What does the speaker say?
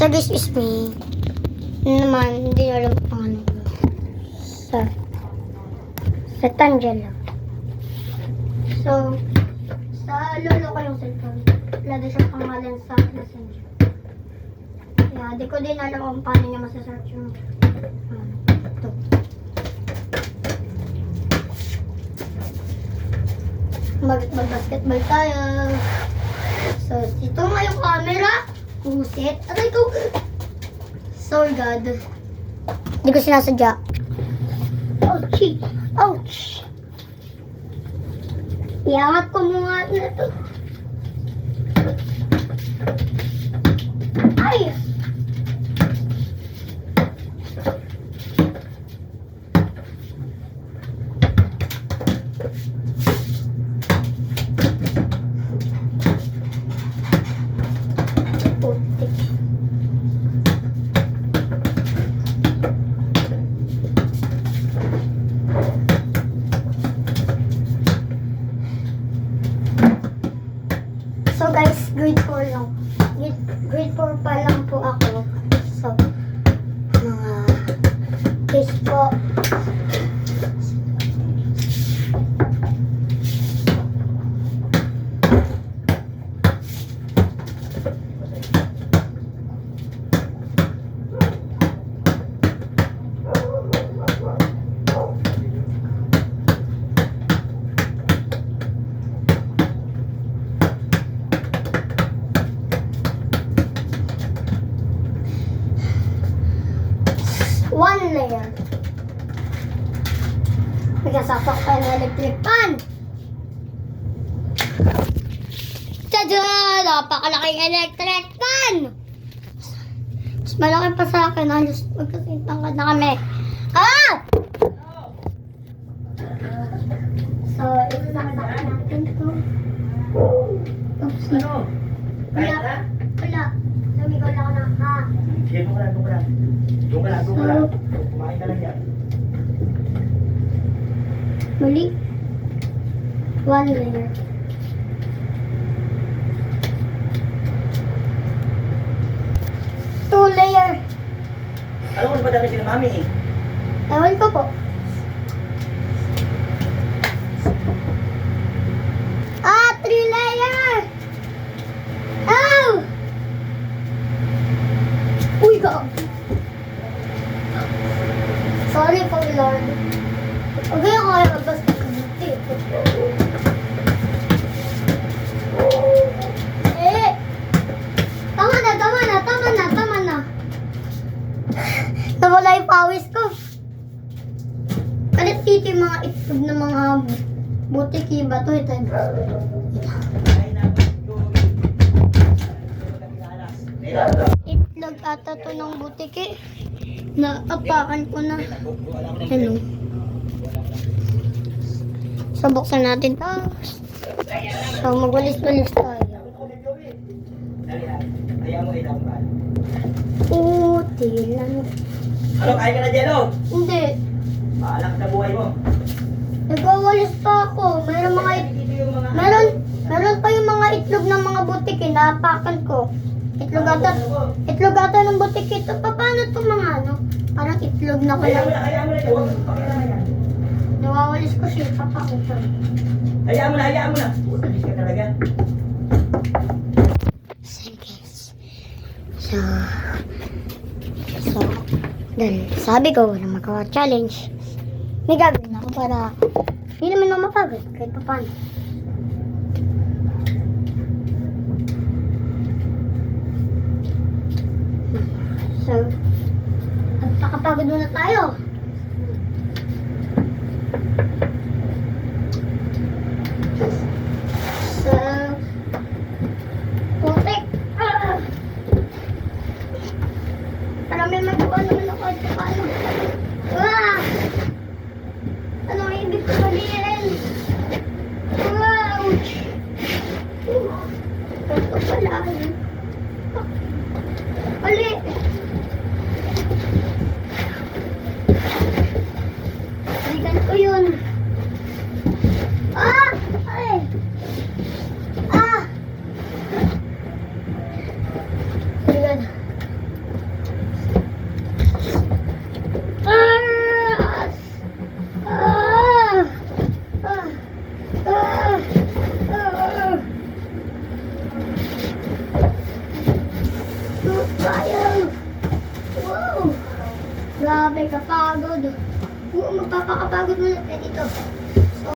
So this is me. Naman, hindi na alam kung ano. Sa Tangelo. So, sa lolo ko yung cellphone. Lagi siya pangalan sa messenger. Kaya, di ko din alam kung paano niya masasearch yung ito. Mag-basketball tayo. So, ito nga yung camera. Pusit. Aray ko. Sorry, God. Hindi ko sinasadya. Ouchie. Ouch. Iangat ko muna na ito. Ay! So guys, grade 4 lang. Grade 4 pa lang po ako. So, mga case po. One layer. Nagsasak tayo ng electric pan. Tada! Napakalaking electric pan! Mas malaki pa sa akin. Halos magkasintangkad na kami. Ah! So, ito na natin ito. Oops. Wala. Lumigaw lang ako na. Ha? Sige, doon ka lang. Kumain ka lang yan. Muli. One layer. Two layer. Alam mo, madami sila mami eh. Ewan ko po. Three layer. Ow! Uy, God. Sorry po, Lord. Okay, ako ay magbasta ka dito. Tama na. Nawala yung pawis ko. Kalit dito yung mga itlog ng mga butiki ba ito? Itlog ata to ng butiki. Naapakan ko na. Hello. So, buksan natin to. So, magwalis-walis tayo. Puti lang. Ano, kain ka na, Jello? Hindi. Paalam sa buhay mo. Nagwawalis pa ako. Meron pa yung mga itlog ng mga butiki. Naapakan ko. Itlog ata ng butiki. Ito, paano ito mga ano? Parang itlog na ko lang. Hayaan mo na. Nawawalis ko siya. Papakita. Hayaan mo na. Pulis ka talaga. So, dahil sabi ko, walang magawa challenge. May gagawin ako para hindi naman ako mapagod kahit pa paano. So, magpakapagod muna tayo. So, putik. Para may magawa naman ako at paano. Ano ang ibig ko sabihin? Ouch! Ito pala. Ali! Grabe kapagod. Oo, magpapakapagod mo na dito.